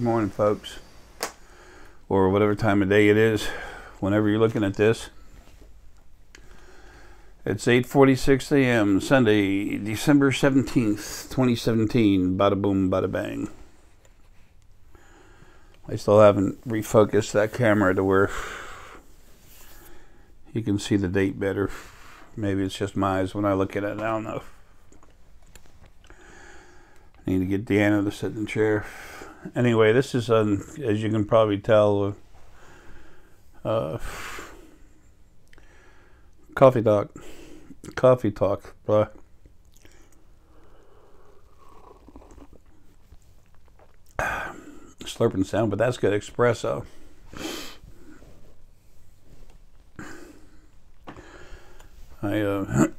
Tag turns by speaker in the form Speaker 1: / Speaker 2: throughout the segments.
Speaker 1: Good morning, folks, or whatever time of day it is, whenever you're looking at this. It's 8:46 a.m. Sunday, December 17th, 2017. Bada boom, bada bang. I still haven't refocused that camera to where you can see the date better. Maybe it's just my eyes when I look at it. I don't know. I need to get Deanna to sit in the chair. Anyway, this is, as you can probably tell, coffee talk. Blah. Slurping sound, but that's good espresso. I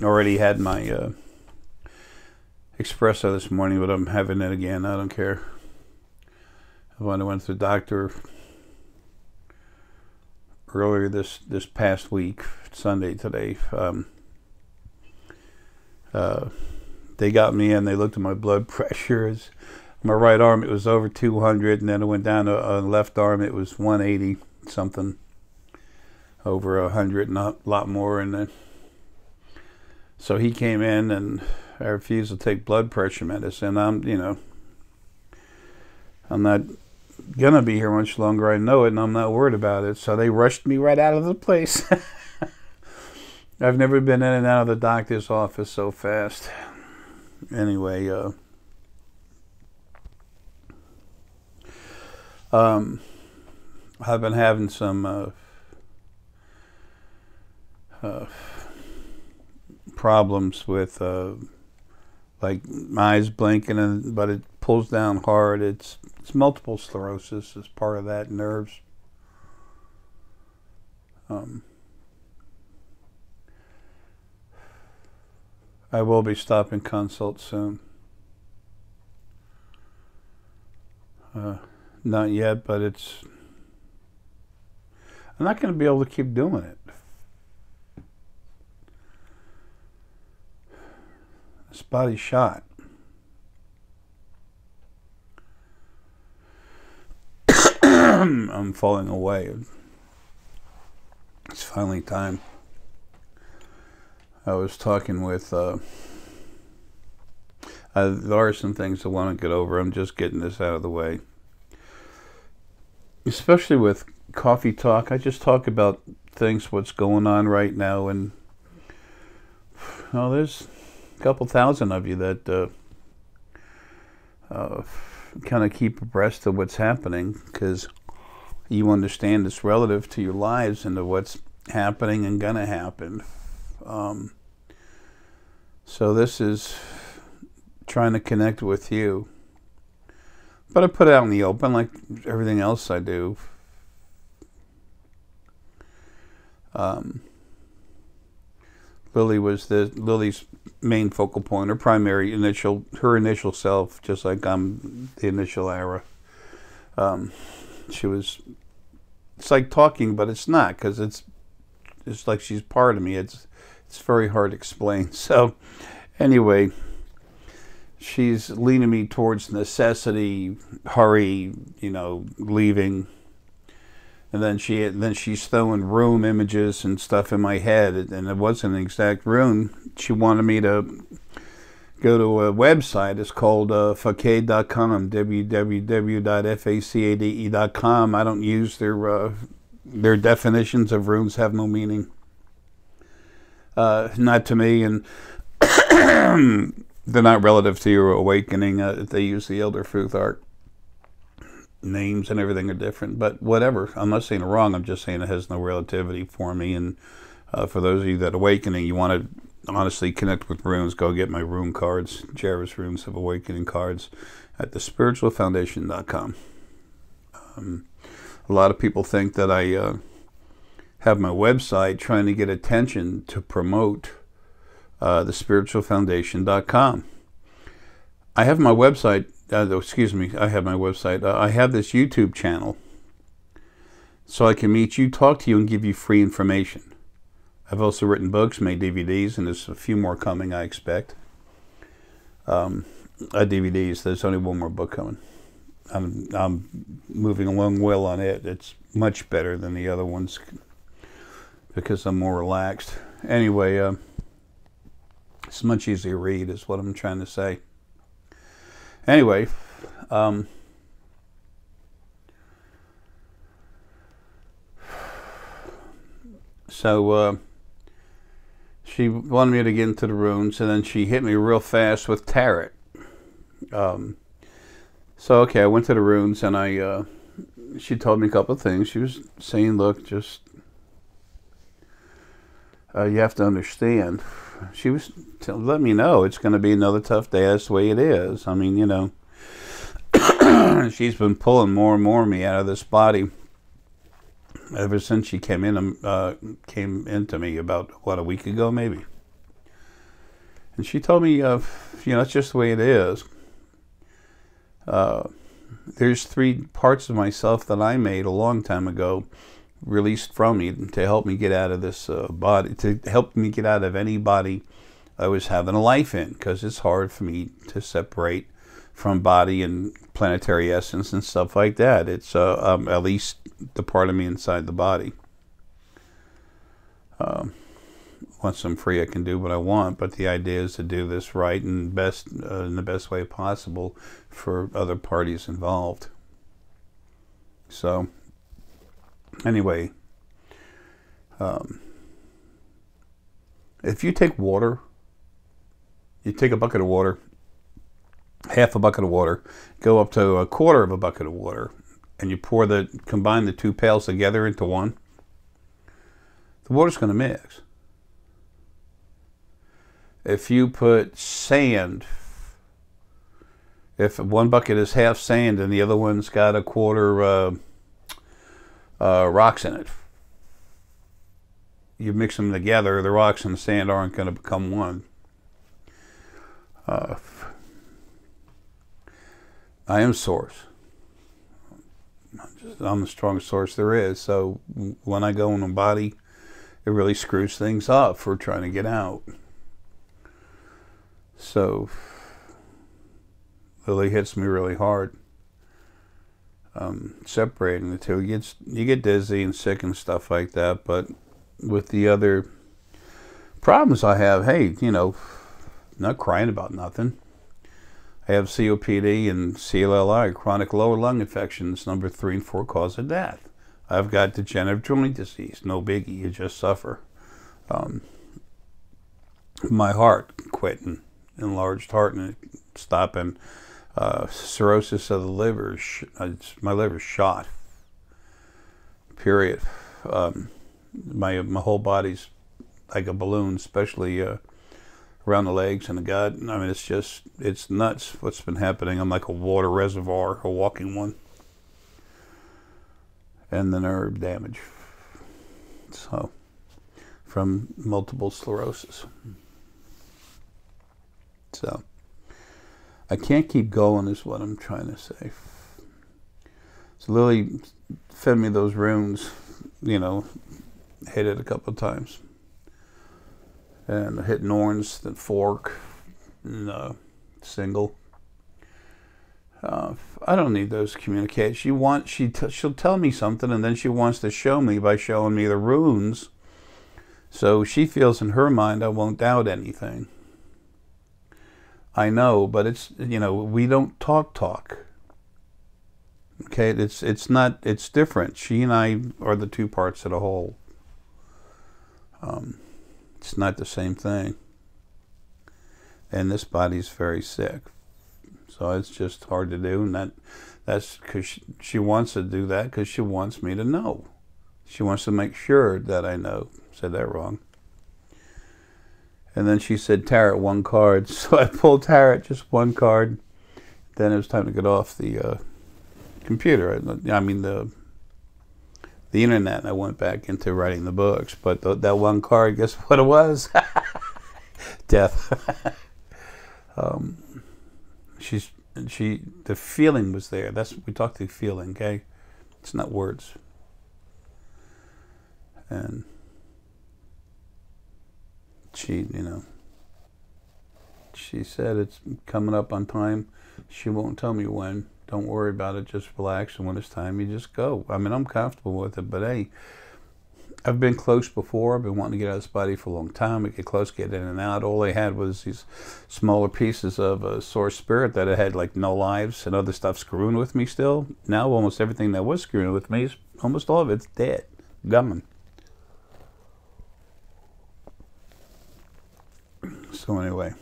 Speaker 1: already had my espresso this morning, but I'm having it again. I don't care. When I went to the doctor earlier this past week, Sunday today, they got me in. They looked at my blood pressure. My right arm, it was over 200, and then it went down to left arm, it was 180 something, over 100, not a lot more. And then, so he came in, and I refused to take blood pressure medicine. I'm not gonna be here much longer. I know it, and I'm not worried about it. So they rushed me right out of the place. I've never been in and out of the doctor's office so fast. Anyway, I've been having some problems with like my eyes blinking, but it pulls down hard. It's multiple sclerosis is part of that, nerves. I will be stopping consults soon. Not yet, but I'm not going to be able to keep doing it. This body's shot. I'm falling away. It's finally time. I was talking with there are some things I want to get over. I'm just getting this out of the way. Especially with coffee talk, I just talk about things, what's going on right now, and well, there's a couple thousand of you that kind of keep abreast of what's happening, because you understand it's relative to your lives and to what's happening and gonna happen. So this is trying to connect with you, but I put it out in the open like everything else I do. Lily's main focal point, her initial self, just like I'm the initial Arae. It's like talking, but it's not, because it's like she's part of me. It's very hard to explain. So anyway, she's leaning me towards necessity, hurry, leaving. And then she's throwing room images and stuff in my head, and it wasn't an exact room. She wanted me to go to a website. It's called facade.com, www.facade.com. I don't use their definitions of rooms, have no meaning. Not to me, and they're not relative to your awakening. They use the Elder Truth Art. Names and everything are different, but whatever. I'm not saying it wrong. I'm just saying it has no relativity for me. And for those of you that awakening, you want to honestly connect with runes, go get my rune cards, Jarvis Runes of Awakening cards at thespiritualfoundation.com. A lot of people think that I have my website trying to get attention to promote thespiritualfoundation.com. I have my website. I have my website. I have this YouTube channel, so I can meet you, talk to you, and give you free information. I've also written books, made DVDs, and there's a few more coming, I expect. DVDs, there's only one more book coming. I'm moving along well on it. It's much better than the other ones because I'm more relaxed. Anyway, it's much easier to read is what I'm trying to say. Anyway, so she wanted me to get into the runes, and then she hit me real fast with tarot. So okay, I went to the runes, and she told me a couple of things. She was saying, look, just you have to understand. She was letting me know it's going to be another tough day. That's the way it is. I mean, you know, she's been pulling more and more of me out of this body ever since she came into me about, what, a week ago maybe. And she told me, you know, it's just the way it is. There's 3 parts of myself that I made a long time ago, released from me to help me get out of this body, to help me get out of any body I was having a life in, because it's hard for me to separate from body and planetary essence and stuff like that. It's at least the part of me inside the body. Once I'm free, I can do what I want, but the idea is to do this right and best in the best way possible for other parties involved. So anyway, if you take water, you take a bucket of water, half a bucket of water, go up to a quarter of a bucket of water, and you combine the 2 pails together into one, the water's going to mix. If you put sand, if one bucket is half sand and the other one's got a quarter rocks in it, you mix them together, the rocks and the sand aren't going to become one. I am source. I'm the strongest source there is. So when I go in a body, it really screws things up for trying to get out. So Lilly hits me really hard. Separating the two, you get dizzy and sick and stuff like that. But with the other problems I have, hey, you know, not crying about nothing. I have COPD and CLLI, chronic lower lung infections, number 3 and 4 cause of death. I've got degenerative joint disease, no biggie, you just suffer. My heart quitting, enlarged heart and stopping. Cirrhosis of the liver, my liver's shot. Period. My whole body's like a balloon, especially around the legs and the gut. I mean, it's nuts what's been happening. I'm like a water reservoir, a walking one. And the nerve damage. So, from multiple sclerosis. So, I can't keep going is what I'm trying to say. So Lilly fed me those runes, you know, hit it a couple of times. And I hit Norns, then fork, and single. I don't need those communications. She'll tell me something, and then she wants to show me by showing me the runes. So she feels in her mind I won't doubt anything. I know, but it's, you know, we don't talk. Okay, it's different. She and I are the 2 parts of the whole. It's not the same thing. And this body's very sick. So it's just hard to do, and that's because she wants to do that because she wants me to know. She wants to make sure that I know. Said that wrong. And then she said tarot 1 card. So I pulled tarot, just 1 card. Then it was time to get off the computer. I mean the internet, and I went back into writing the books. But that 1 card, guess what it was? Death. The feeling was there. We talked through feeling, okay? It's not words. And she, you know, she said it's coming up on time. She won't tell me when. Don't worry about it. Just relax, and when it's time, you just go. I mean, I'm comfortable with it, but hey, I've been close before. I've been wanting to get out of this body for a long time. I get close, get in and out. All they had was these smaller pieces of a source spirit that it had like no lives and other stuff screwing with me still. Now almost everything that was screwing with me, almost all of it's dead, gone. So anyway,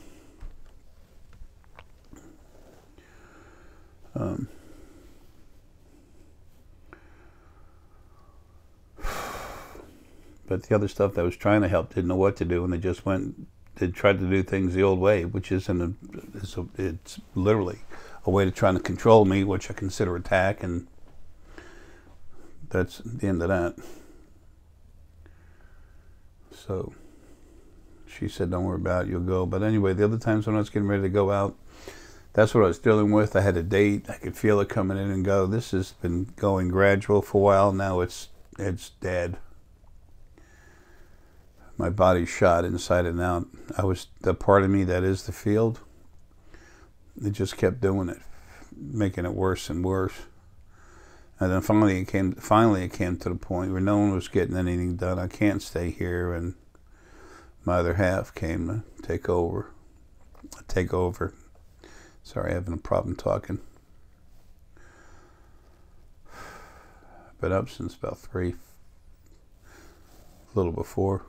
Speaker 1: but the other stuff that was trying to help didn't know what to do, and they just tried to do things the old way, which isn't it's literally a way to try to control me, which I consider attack, and that's the end of that. So she said, don't worry about it, you'll go. But anyway, the other times when I was getting ready to go out, that's what I was dealing with. I had a date. I could feel it coming in and go. This has been going gradual for a while. Now it's dead. My body's shot inside and out. The part of me that is the field, it just kept doing it, making it worse and worse. And then finally it came to the point where no one was getting anything done. I can't stay here, and my other half came to take over. Sorry, having a problem talking. Been up since about 3, a little before.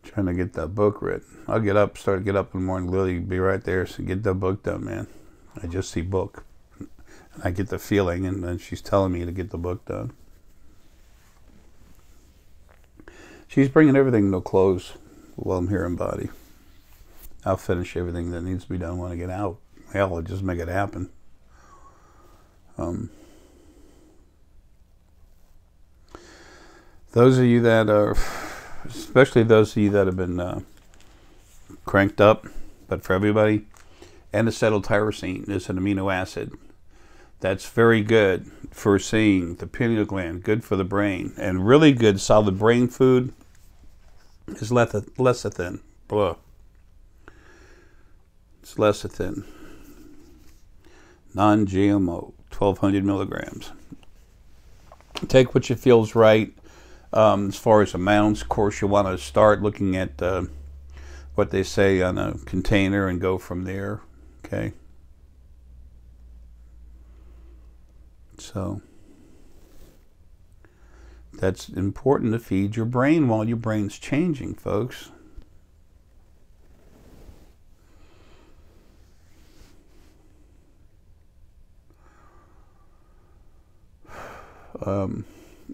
Speaker 1: Trying to get that book written. I'll get up in the morning. Lily be right there, so get that book done, man. I just see book. And I get the feeling, and then she's telling me to get the book done. She's bringing everything to a close while I'm here in body. I'll finish everything that needs to be done when I get out. Hell, I'll just make it happen. Those of you that are, especially those of you that have been cranked up, but for everybody, N-acetyltyrosine is an amino acid. That's very good for seeing the pineal gland, good for the brain, and really good solid brain food is lecithin. Blah. It's lecithin. Non-GMO, 1,200 milligrams. Take what you feel's right. As far as amounts, of course, you want to start looking at what they say on a container and go from there. Okay. So that's important to feed your brain while your brain's changing, folks.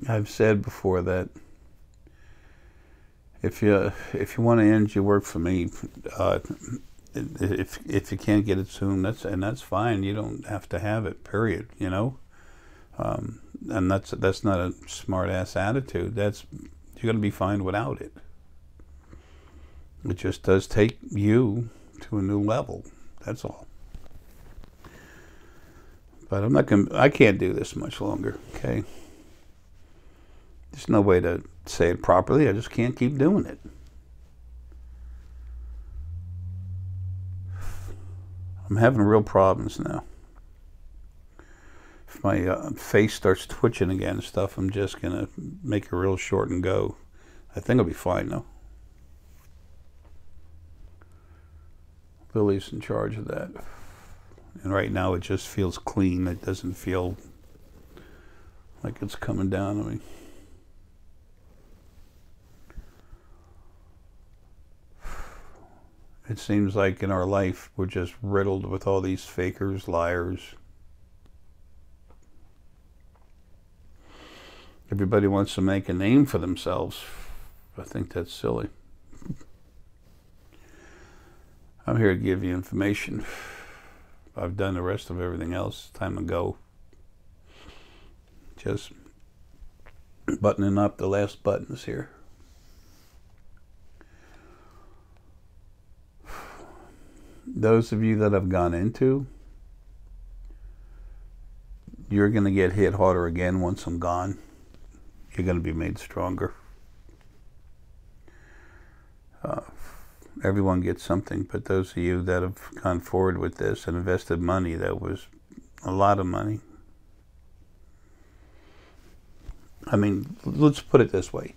Speaker 1: I've said before that if you want to end your work for me, if you can't get it soon, that's fine. You don't have to have it. Period. You know, and that's not a smart ass attitude. You're going to be fine without it. It just does take you to a new level. That's all. But I can't do this much longer. Okay. There's no way to say it properly. I just can't keep doing it. I'm having real problems now. If my face starts twitching again and stuff, I'm just going to make it real short and go. I think I'll be fine, though. Lily's in charge of that. And right now it just feels clean. It doesn't feel like it's coming down on me. It seems like in our life we're just riddled with all these fakers, liars. Everybody wants to make a name for themselves. I think that's silly. I'm here to give you information. I've done the rest of everything else time ago. Just buttoning up the last buttons here. Those of you that I've gone into, you're going to get hit harder again once I'm gone. You're going to be made stronger. everyone gets something, but those of you that have gone forward with this and invested money, that was a lot of money. I mean, let's put it this way.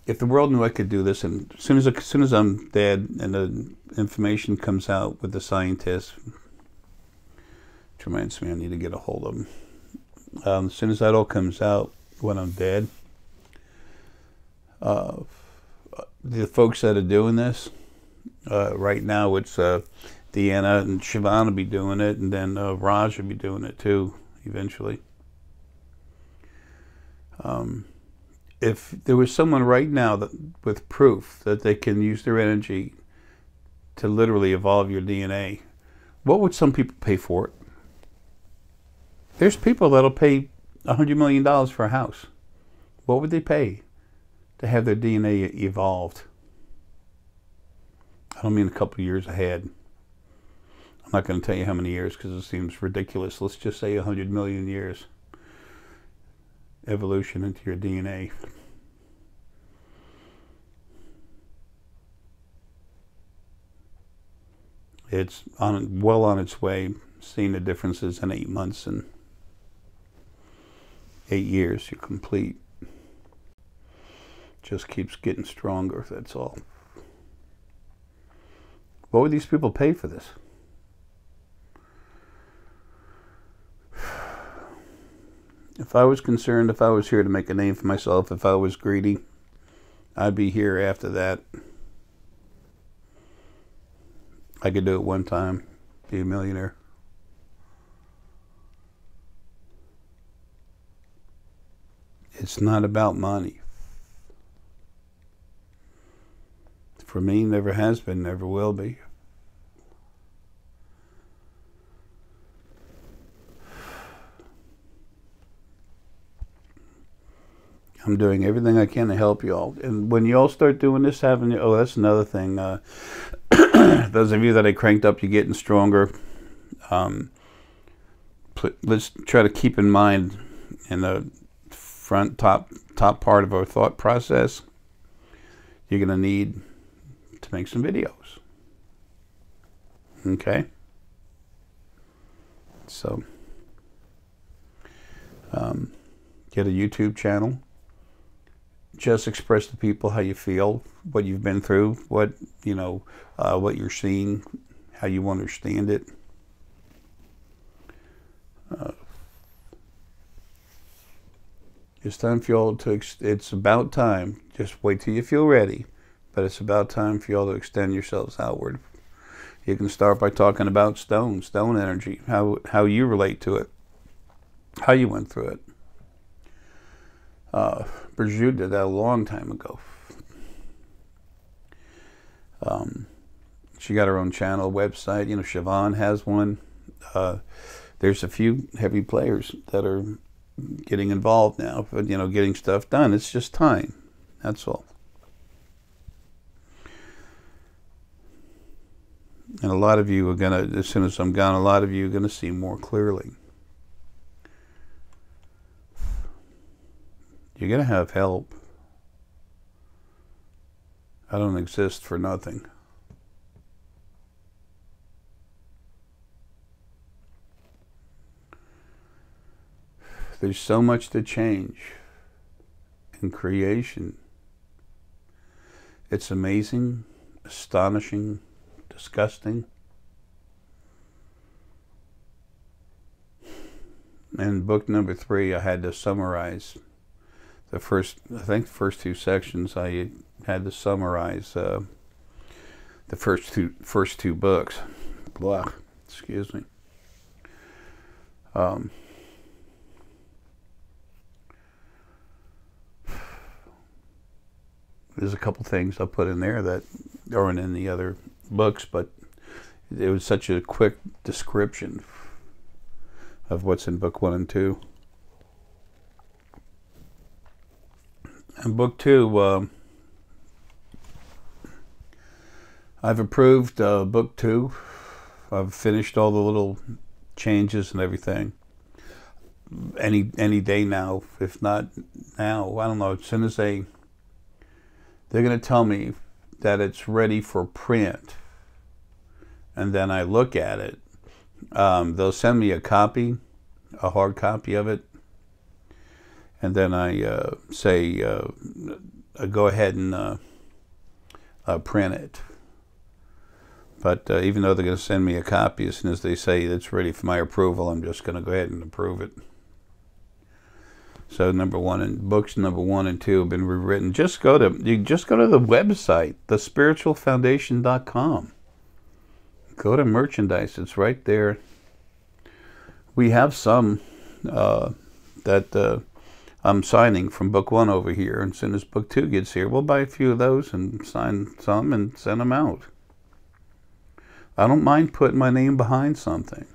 Speaker 1: If the world knew I could do this, and as soon as I'm dead and the information comes out with the scientists, which reminds me I need to get a hold of them. As soon as that all comes out when I'm dead, the folks that are doing this, right now it's Deanna and Siobhan will be doing it, and then Raj will be doing it too, eventually. If there was someone right now that, with proof that they can use their energy to literally evolve your DNA, what would some people pay for it? There's people that'll pay $100 million for a house. What would they pay to have their DNA evolved? I don't mean a couple of years ahead. I'm not going to tell you how many years because it seems ridiculous. Let's just say 100 million years. Evolution into your DNA. It's well on its way, seeing the differences in 8 months and 8 years. You're complete. Just keeps getting stronger, that's all. What would these people pay for this? If I was concerned, if I was here to make a name for myself, if I was greedy, I'd be here after that. I could do it one time, be a millionaire. It's not about money. For me, never has been, never will be. I'm doing everything I can to help you all. And when you all start doing this, oh, that's another thing. Those of you that I cranked up, you're getting stronger. Let's try to keep in mind in the front top part of our thought process, you're going to need to make some videos. Okay? So, get a YouTube channel. Just express to people how you feel, what you've been through, what you're seeing, how you understand it. It's time for y'all to, it's about time, just wait till you feel ready, but it's about time for y'all to extend yourselves outward. You can start by talking about stone energy, how you relate to it, how you went through it. Brigitte did that a long time ago. She got her own channel, website. Siobhan has one. There's a few heavy players that are getting involved now, but getting stuff done. It's just time. That's all. And a lot of you are gonna, as soon as I'm gone, a lot of you are gonna see more clearly. You're going to have help. I don't exist for nothing. There's so much to change in creation. It's amazing, astonishing, disgusting. In book number 3, I had to summarize the first 2 sections. I had to summarize the first two books. Blah, excuse me. There's a couple things I put in there that aren't in the other books, but it was such a quick description of what's in book 1 and 2. In book 2, I've approved book 2. I've finished all the little changes and everything. Any day now, if not now, I don't know. As soon as they're going to tell me that it's ready for print, and then I look at it, they'll send me a copy, a hard copy of it, and then I say, go ahead and print it. But even though they're going to send me a copy, as soon as they say it's ready for my approval, I'm just going to go ahead and approve it. So books number 1 and 2 have been rewritten. You just go to the website, thespiritualfoundation.com. Go to merchandise. It's right there. We have some that I'm signing from book 1 over here. And as soon as book 2 gets here, we'll buy a few of those and sign some and send them out. I don't mind putting my name behind something.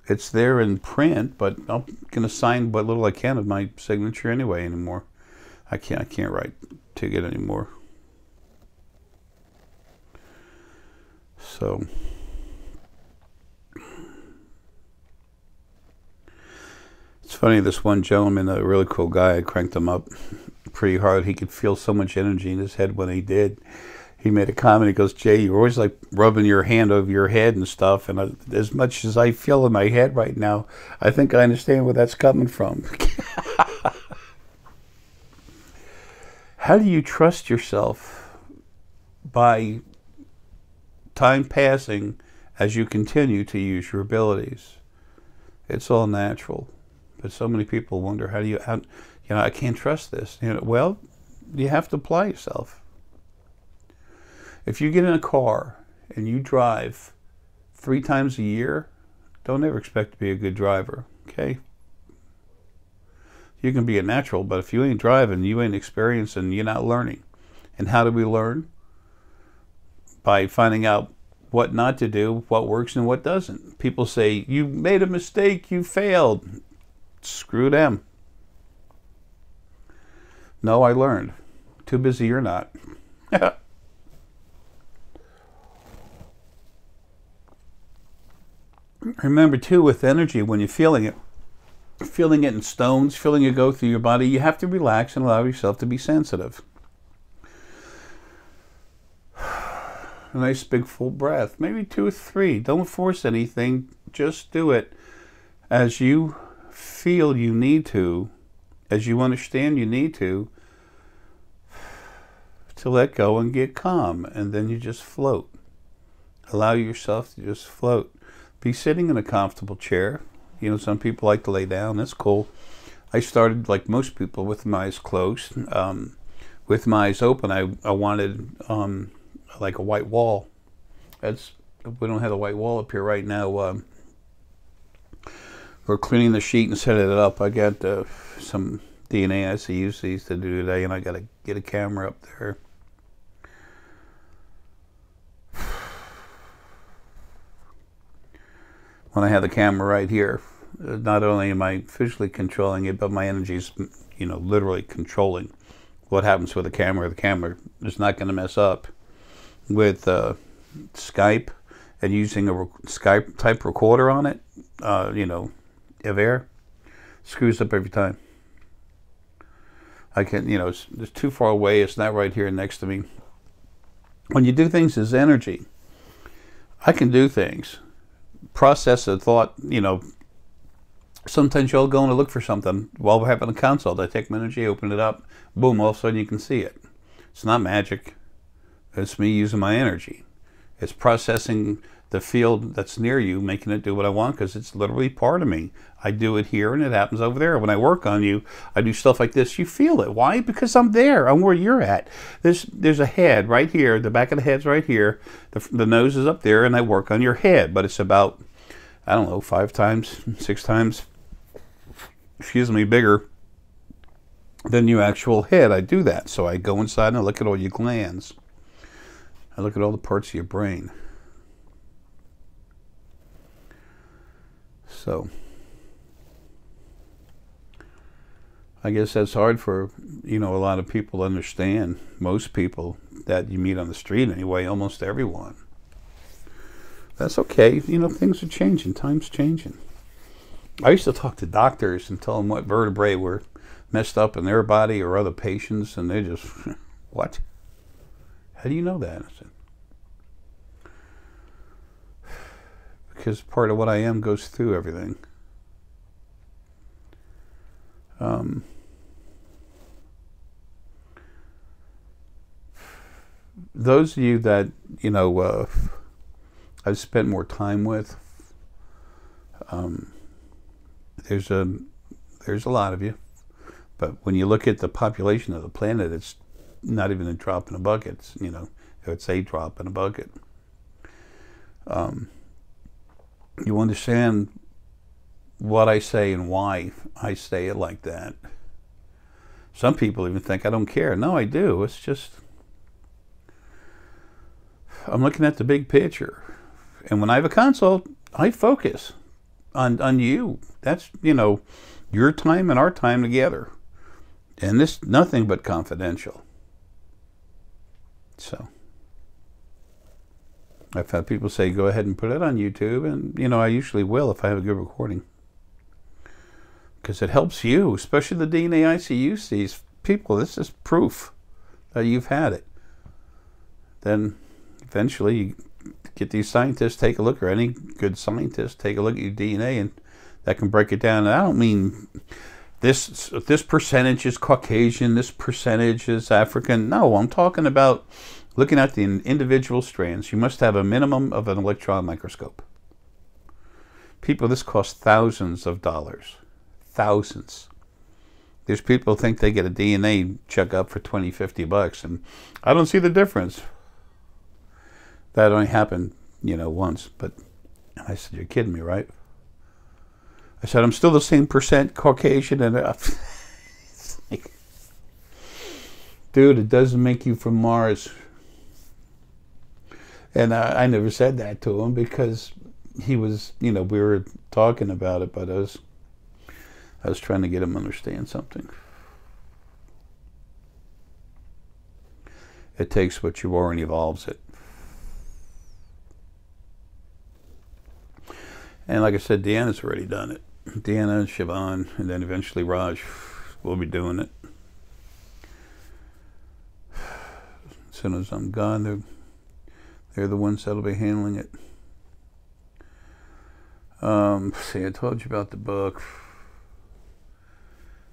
Speaker 1: It's there in print, but I'm going to sign what little I can of my signature anyway anymore. I can't write ticket anymore. So it's funny, this one gentleman, a really cool guy, I cranked him up pretty hard. He could feel so much energy in his head when he did. He made a comment. He goes, "Jay, you're always like rubbing your hand over your head and stuff. And as much as I feel in my head right now, I think I understand where that's coming from." How do you trust yourself? By time passing as you continue to use your abilities. It's all natural. But so many people wonder, I can't trust this. Well, you have to apply yourself. If you get in a car and you drive 3 times a year, don't ever expect to be a good driver, okay? You can be a natural, but if you ain't driving, you ain't experiencing, you're not learning. And how do we learn? By finding out what not to do, what works and what doesn't. People say, "You made a mistake, you failed." Screw them. No, I learned. Too busy, you're not. Remember too, with energy, when you're feeling it in stones, feeling it go through your body, you have to relax and allow yourself to be sensitive. A nice big full breath, maybe 2 or 3. Don't force anything, just do it as you feel you need to, as you understand you need to let go and get calm, and then you just float. Allow yourself to just float. Be sitting in a comfortable chair. Some people like to lay down. That's cool. I started, like most people, with my eyes closed. With my eyes open, I wanted like a white wall. We don't have a white wall up here right now. We're cleaning the sheet and setting it up. I got some DNA ICUs to do today, and I got to get a camera up there. When I have the camera right here, not only am I physically controlling it, but my energy's, literally controlling what happens with the camera. The camera is not going to mess up. With Skype and using a Skype type recorder on it, Arae, screws up every time. I can, it's too far away. It's not right here next to me. When you do things as energy, I can do things. Process a thought, sometimes you'll go and look for something while we're having a consult. I take my energy, open it up, boom, all of a sudden you can see it. It's not magic. It's me using my energy. It's processing the field that's near you, making it do what I want, because it's literally part of me. I do it here and it happens over there. When I work on you, I do stuff like this. You feel it. Why? Because I'm there. I'm where you're at. There's a head right here. The back of the head's right here. The nose is up there, and I work on your head. But it's about, 5 times, 6 times, bigger than your actual head. I do that. So I go inside and I look at all your glands. I look at all the parts of your brain. So I guess that's hard for, a lot of people to understand. Most people that you meet on the street anyway, almost everyone. That's okay. Things are changing. Time's changing. I used to talk to doctors and tell them what vertebrae were messed up in their body or other patients, and they just, what? How do you know that? I said, because part of what I am goes through everything. Those of you that, you know, I've spent more time with, there's a lot of you, but when you look at the population of the planet, it's not even a drop in a bucket. It's, you know, it's a drop in a bucket. You understand what I say and why I say it like that. Some people even think I don't care. No, I do. It's just, I'm looking at the big picture. And when I have a consult, I focus on you. That's, you know, your time and our time together. And this, nothing but confidential. So, I've had people say, go ahead and put it on YouTube. And, you know, I usually will if I have a good recording. Because it helps you, especially the DNA ICU sees. People, this is proof that you've had it. Then, eventually, you get these scientists take a look, or any good scientist take a look at your DNA, and that can break it down. And I don't mean this percentage is Caucasian, this percentage is African. No, I'm talking about looking at the individual strands. You must have a minimum of an electron microscope. People, this costs thousands of dollars. Thousands. There's people who think they get a DNA checkup for $20, $50, and I don't see the difference. That only happened, you know, once. But I said, you're kidding me, right? I said, I'm still the same percent Caucasian, and it's like, dude, it doesn't make you from Mars. And I never said that to him because he was, you know, we were talking about it, but I was trying to get him to understand something. It takes what you are and evolves it. And like I said, Deanna's already done it. Deanna, Siobhan, and then eventually Raj will be doing it. As soon as I'm gone, they're the ones that'll be handling it. See, I told you about the book.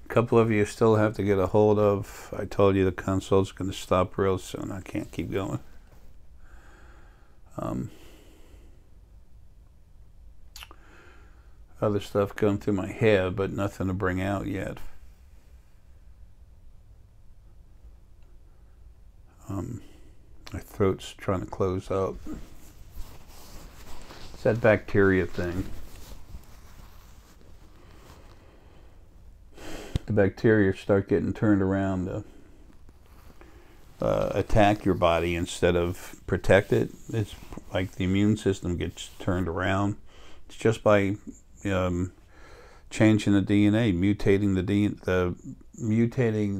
Speaker 1: A couple of you still have to get a hold of. I told you the consult's going to stop real soon. I can't keep going. Other stuff going through my head, but nothing to bring out yet. My throat's trying to close up. It's that bacteria thing. The bacteria start getting turned around to attack your body instead of protect it. It's like the immune system gets turned around. It's just by changing the DNA, mutating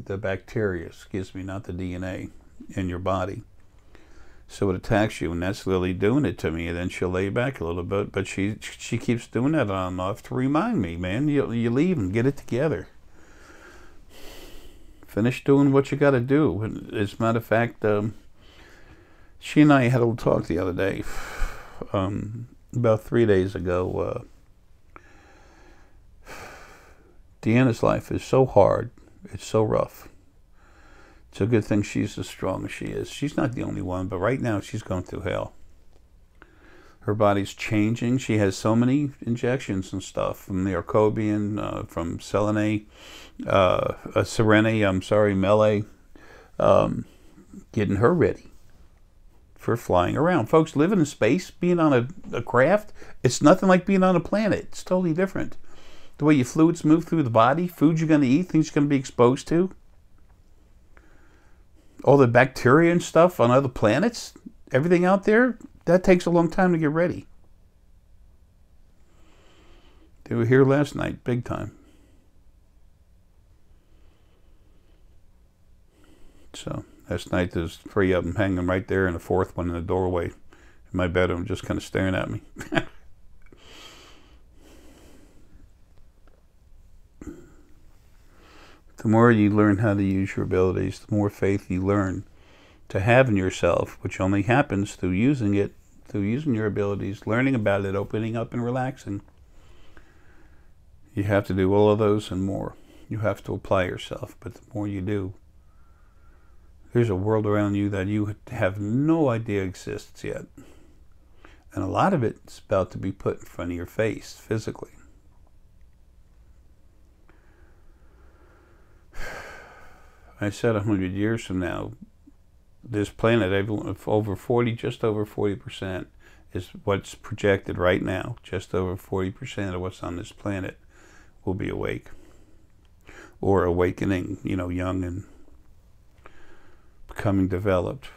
Speaker 1: the bacteria, not the DNA in your body. So it attacks you, and that's Lily doing it to me. And then she'll lay back a little bit, but she keeps doing that on and off to remind me, man, you leave and get it together. Finish doing what you got to do. And as a matter of fact, she and I had a little talk the other day, about 3 days ago. Deanna's life is so hard. It's so rough. It's a good thing she's as strong as she is. She's not the only one, but right now she's going through hell. Her body's changing. She has so many injections and stuff from the Arcobian, from Selene, Melee, getting her ready for flying around. Folks, living in space, being on a craft, it's nothing like being on a planet. It's totally different. The way your fluids move through the body, food you're going to eat, things you're going to be exposed to. All the bacteria and stuff on other planets, everything out there, that takes a long time to get ready. They were here last night, big time. So, last night there's 3 of them hanging right there and a 4th one in the doorway in my bedroom, just kind of staring at me. The more you learn how to use your abilities, the more faith you learn, to have in yourself, which only happens through using it, through using your abilities, learning about it, opening up and relaxing. You have to do all of those and more. You have to apply yourself, but the more you do, there's a world around you that you have no idea exists yet. And a lot of it's about to be put in front of your face, physically. I said 100 years from now, this planet, over 40, just over 40% is what's projected right now. Just over 40% of what's on this planet will be awake. Or awakening, you know, young and becoming developed.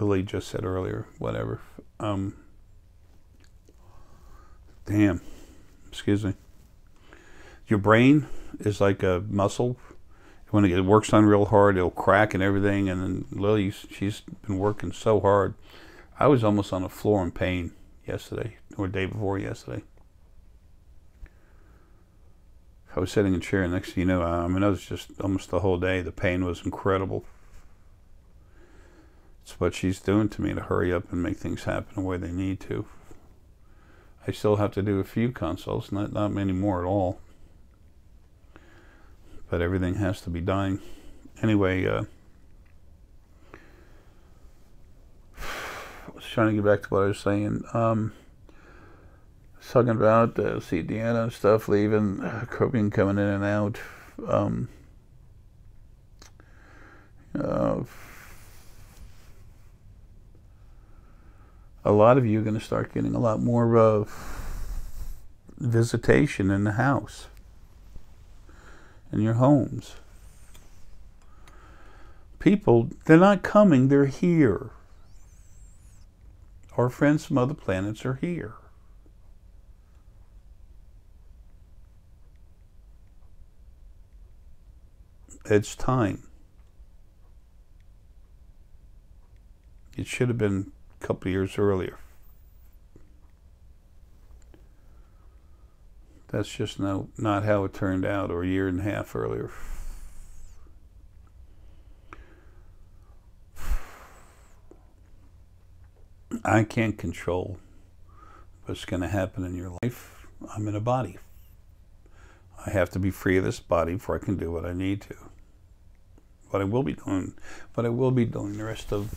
Speaker 1: Lilly just said earlier, whatever. Damn, excuse me. Your brain is like a muscle. When it works on real hard, it'll crack and everything. And then Lilly, she's been working so hard. I was almost on the floor in pain yesterday, or day before yesterday. I was sitting in a chair, and next thing you know, I mean, it was just almost the whole day. The pain was incredible. It's what she's doing to me to hurry up and make things happen the way they need to. I still have to do a few consults, not many more at all. But everything has to be done. Anyway, I was trying to get back to what I was saying. Talking about see Deanna and stuff leaving, Caribbean coming in and out. A lot of you are going to start getting a lot more visitation in the house, in your homes. People, they're not coming, they're here. Our friends from other planets are here. It's time. It should have been a couple of years earlier. That's just not how it turned out, or a year and a half earlier. I can't control what's going to happen in your life. I'm in a body. I have to be free of this body before I can do what I need to. What I will be doing the rest of,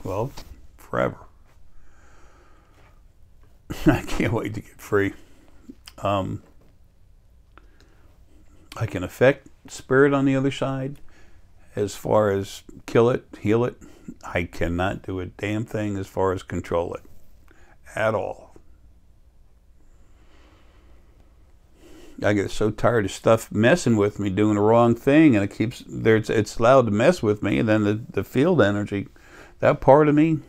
Speaker 1: well, forever. I can't wait to get free. I can affect spirit on the other side as far as kill it, heal it. I cannot do a damn thing as far as control it at all. I get so tired of stuff messing with me, doing the wrong thing, and it's allowed to mess with me. And then the field energy, that part of me,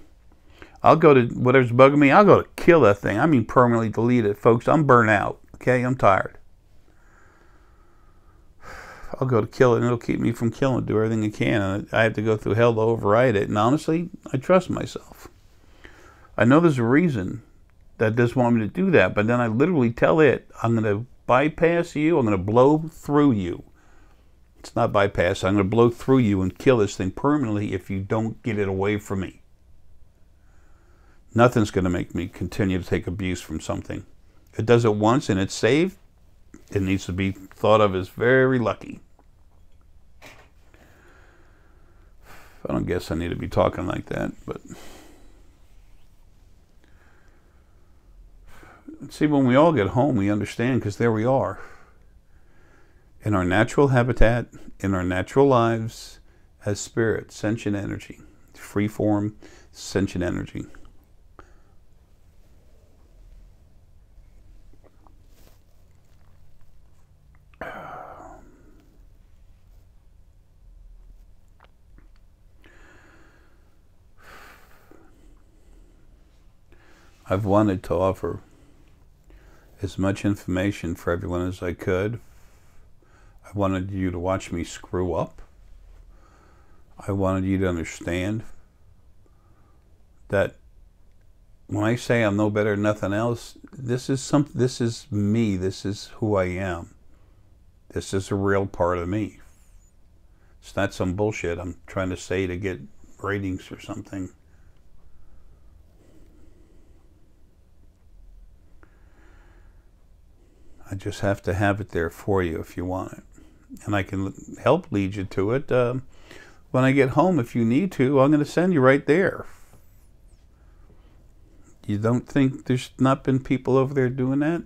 Speaker 1: I'll go to whatever's bugging me, I'll go to kill that thing. I mean permanently delete it, folks. I'm burnt out, okay? I'm tired. I'll go to kill it, and it'll keep me from killing it, do everything I can. And I have to go through hell to override it. And honestly, I trust myself. I know there's a reason that doesn't want me to do that, but then I literally tell it, I'm going to bypass you, I'm going to blow through you. It's not bypass, I'm going to blow through you and kill this thing permanently if you don't get it away from me. Nothing's going to make me continue to take abuse from something. It does it once and it's saved. It needs to be thought of as very lucky. I don't guess I need to be talking like that, but see, when we all get home, we understand, because there we are. In our natural habitat, in our natural lives, as spirit, sentient energy, free form, sentient energy. I've wanted to offer as much information for everyone as I could. I wanted you to watch me screw up. I wanted you to understand that when I say I'm no better than nothing else, this is me, this is who I am. This is a real part of me. It's not some bullshit I'm trying to say to get ratings or something. I just have to have it there for you if you want it. And I can help lead you to it. When I get home, if you need to, I'm going to send you right there. You don't think there's not been people over there doing that?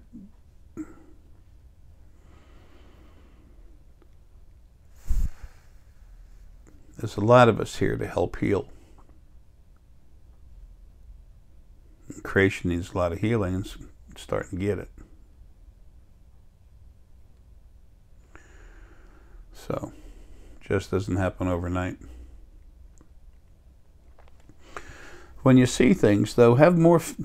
Speaker 1: There's a lot of us here to help heal. Creation needs a lot of healing, and it's starting to get it. So, just doesn't happen overnight. When you see things, though,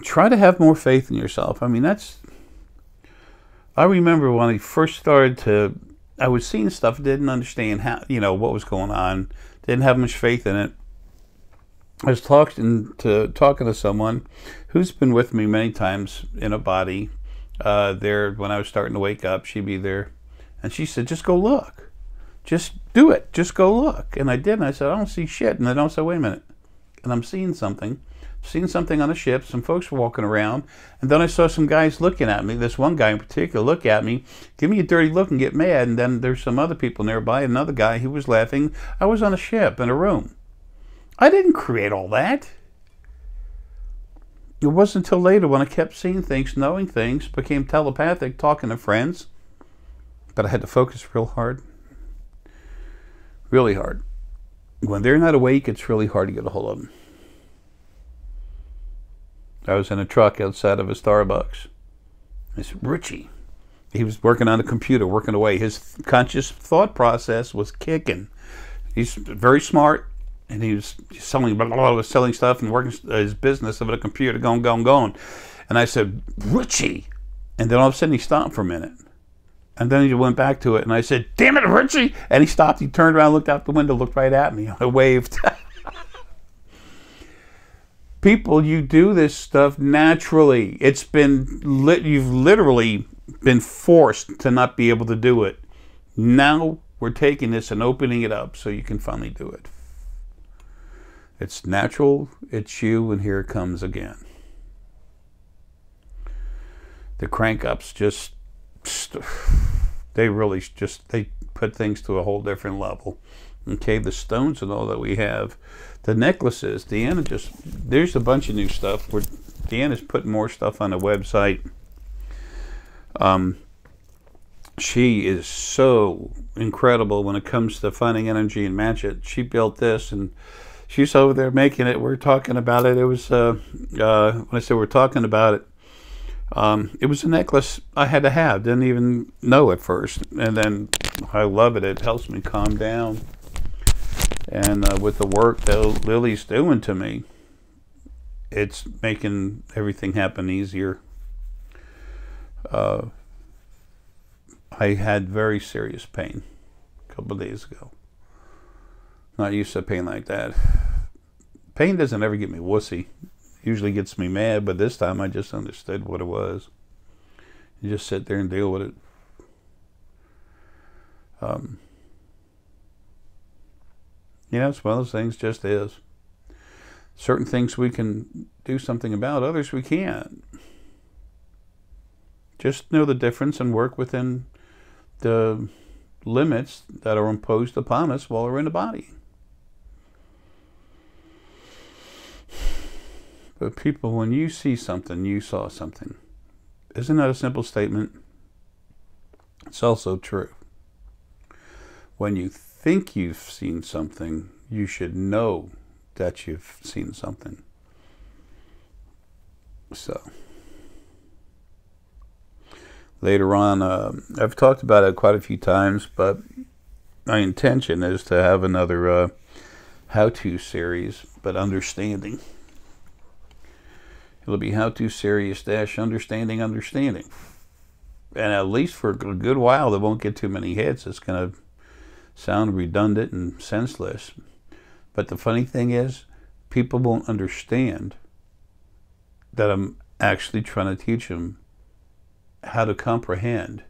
Speaker 1: try to have more faith in yourself. I mean, I remember when I first started I was seeing stuff, didn't understand how, what was going on, didn't have much faith in it. I was talking to someone who's been with me many times in a body. There, when I was starting to wake up, she'd be there, and she said, "Just go look, just do it, just go look." And I did, and I said, "I don't see shit." And I don't say, "Wait a minute," and I'm seeing something on a ship. Some folks were walking around, and then I saw some guys looking at me. This one guy in particular look at me, give me a dirty look and get mad. And then there's some other people nearby. Another guy, he was laughing. I was on a ship in a room. I didn't create all that. It wasn't until later when I kept seeing things, knowing things, became telepathic, talking to friends. But I had to focus real hard. Really hard. When they're not awake, it's really hard to get a hold of them. I was in a truck outside of a Starbucks. I said, "Richie." He was working on a computer, working away. His conscious thought process was kicking. He's very smart. And he was selling stuff and working his business of a computer, going. And I said, "Richie." And then all of a sudden he stopped for a minute. And then he went back to it. And I said, "Damn it, Richie." And he stopped. He turned around, looked out the window, looked right at me. I waved. People, you do this stuff naturally. You've literally been forced to not be able to do it. Now we're taking this and opening it up so you can finally do it. It's natural, it's you, and here it comes again. The crank-ups they put things to a whole different level. Okay, the stones and all that we have, the necklaces, Deanna there's a bunch of new stuff. Deanna's putting more stuff on the website. She is so incredible when it comes to finding energy and match it. She built this, and she's over there making it. We're talking about it. It was, when I say we're talking about it, it was a necklace I had to have. Didn't even know at first. And then I love it. It helps me calm down. And with the work that Lily's doing to me, it's making everything happen easier. I had very serious pain a couple of days ago. Not used to pain like that. Pain doesn't ever get me wussy. It usually gets me mad, but this time I just understood what it was. You just sit there and deal with it. It's one of those things, just is. Certain things we can do something about, others we can't. Just know the difference and work within the limits that are imposed upon us while we're in the body. But people, when you see something, you saw something. Isn't that a simple statement? It's also true. When you think you've seen something, you should know that you've seen something. So, later on, I've talked about it quite a few times, but my intention is to have another how-to series, but understanding. It'll be how-to series - understanding. And at least for a good while, it won't get too many hits. It's going to sound redundant and senseless. But the funny thing is, people won't understand that I'm actually trying to teach them how to comprehend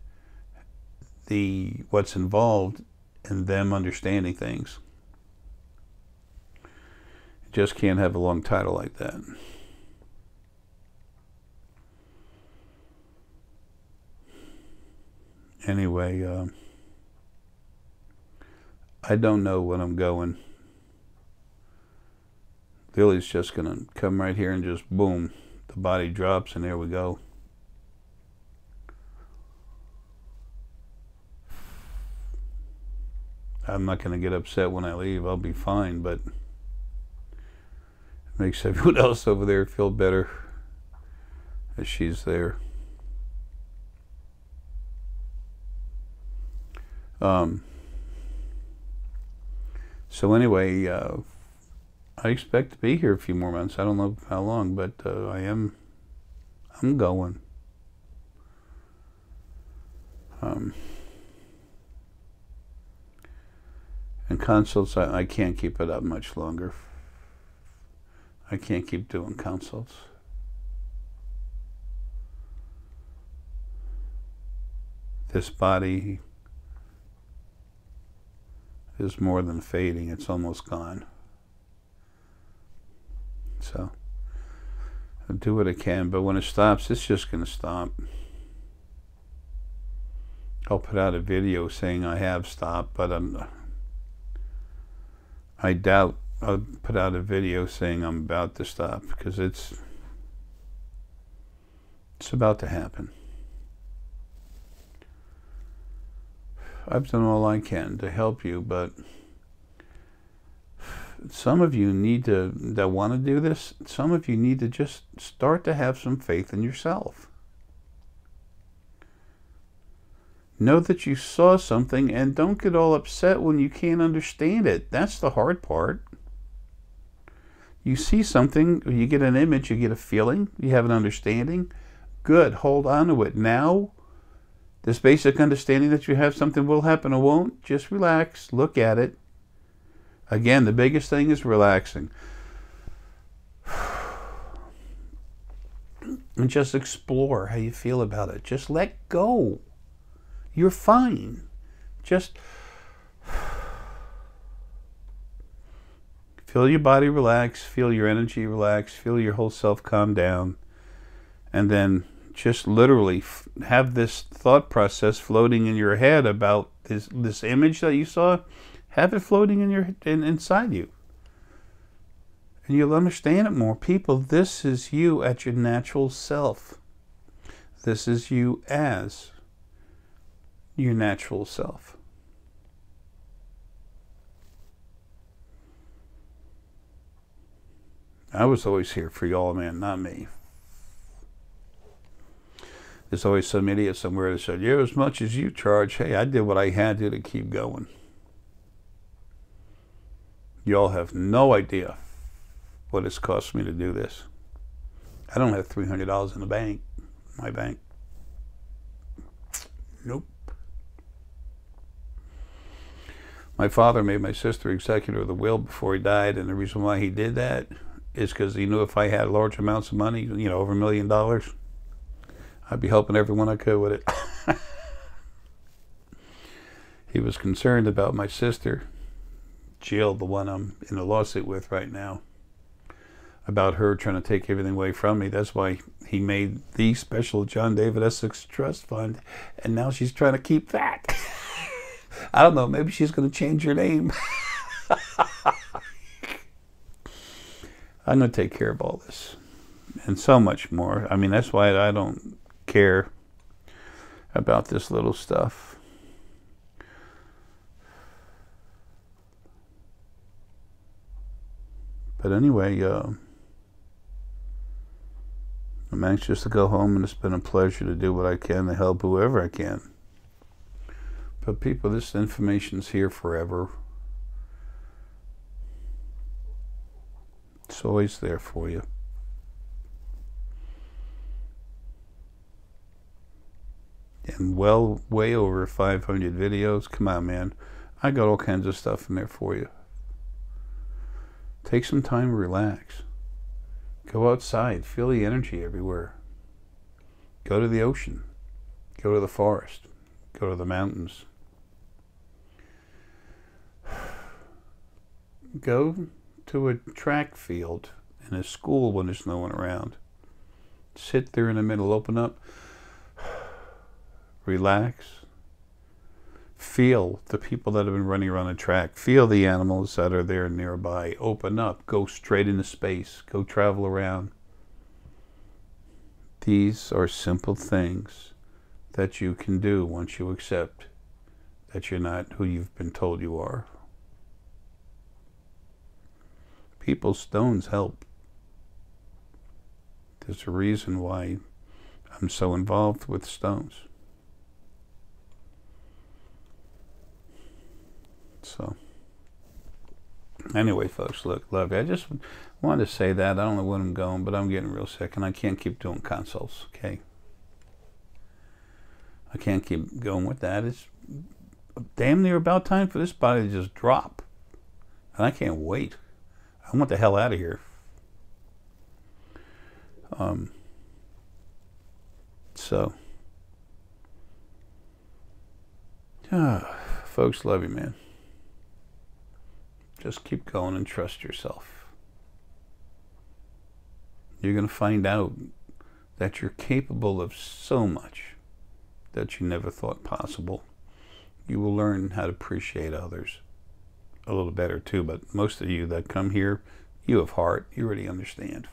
Speaker 1: what's involved and them understanding things. You just can't have a long title like that. Anyway, I don't know when I'm going. Lilly's just going to come right here and just boom, the body drops and there we go. I'm not going to get upset when I leave. I'll be fine, but it makes everyone else over there feel better as she's there. So anyway, I expect to be here a few more months. I don't know how long, but I'm going. And consults, I can't keep it up much longer. I can't keep doing consults. This body is more than fading. It's almost gone. So I'll do what I can, but when it stops, it's just going to stop. I'll put out a video saying I have stopped, but I doubt I'll put out a video saying I'm about to stop, because it's about to happen. I've done all I can to help you, but some of you need to, that want to do this, some of you need to just start to have some faith in yourself. Know that you saw something and don't get all upset when you can't understand it. That's the hard part. You see something, you get an image, you get a feeling, you have an understanding. Good, hold on to it. Now, this basic understanding that you have something will happen or won't, just relax, look at it. Again, the biggest thing is relaxing. And just explore how you feel about it. Just let go. You're fine. Just feel your body relax, feel your energy relax, feel your whole self calm down, and then just literally have this thought process floating in your head about this image that you saw. Have it floating in inside you, and you'll understand it more. People, this is you at your natural self. This is you as your natural self. I was always here for y'all, man, not me. There's always some idiot somewhere that said, yeah, as much as you charge. Hey, I did what I had to keep going. Y'all have no idea what it's cost me to do this. I don't have $300 in the bank, my bank. Nope. My father made my sister executor of the will before he died, and the reason why he did that is because he knew if I had large amounts of money, you know, over $1 million, I'd be helping everyone I could with it. He was concerned about my sister, Jill, the one I'm in a lawsuit with right now, about her trying to take everything away from me. That's why he made the special John David Essex Trust Fund, and now she's trying to keep that. I don't know, maybe she's going to change her name. I'm going to take care of all this and so much more. I mean, that's why I don't care about this little stuff. But anyway, I'm anxious to go home, and it's been a pleasure to do what I can to help whoever I can. But people, this information's here forever. It's always there for you. And well, way over 500 videos. Come on, man. I got all kinds of stuff in there for you. Take some time to relax. Go outside. Feel the energy everywhere. Go to the ocean. Go to the forest. Go to the mountains. Go to a track field in a school when there's no one around. Sit there in the middle, open up, relax. Feel the people that have been running around the track. Feel the animals that are there nearby. Open up. Go straight into space. Go travel around. These are simple things that you can do once you accept that you're not who you've been told you are. People's stones help. There's a reason why I'm so involved with stones. So, anyway, folks, look, love you. I just wanted to say that. I don't know when I'm going, but I'm getting real sick, and I can't keep doing consults, okay? I can't keep going with that. It's damn near about time for this body to just drop. And I can't wait. I want the hell out of here. Folks, love you, man. Just keep going and trust yourself. You're going to find out that you're capable of so much that you never thought possible. You will learn how to appreciate others a little better too, but most of you that come here, you have heart. You already understand.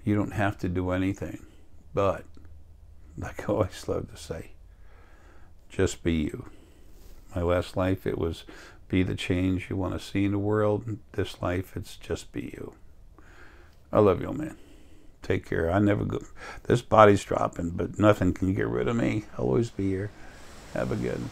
Speaker 1: You don't have to do anything, but like I always love to say, just be you. My last life, it was be the change you want to see in the world. This life, it's just be you. I love you, man. Take care. I never go. This body's dropping, but nothing can get rid of me. I'll always be here. Have a good one.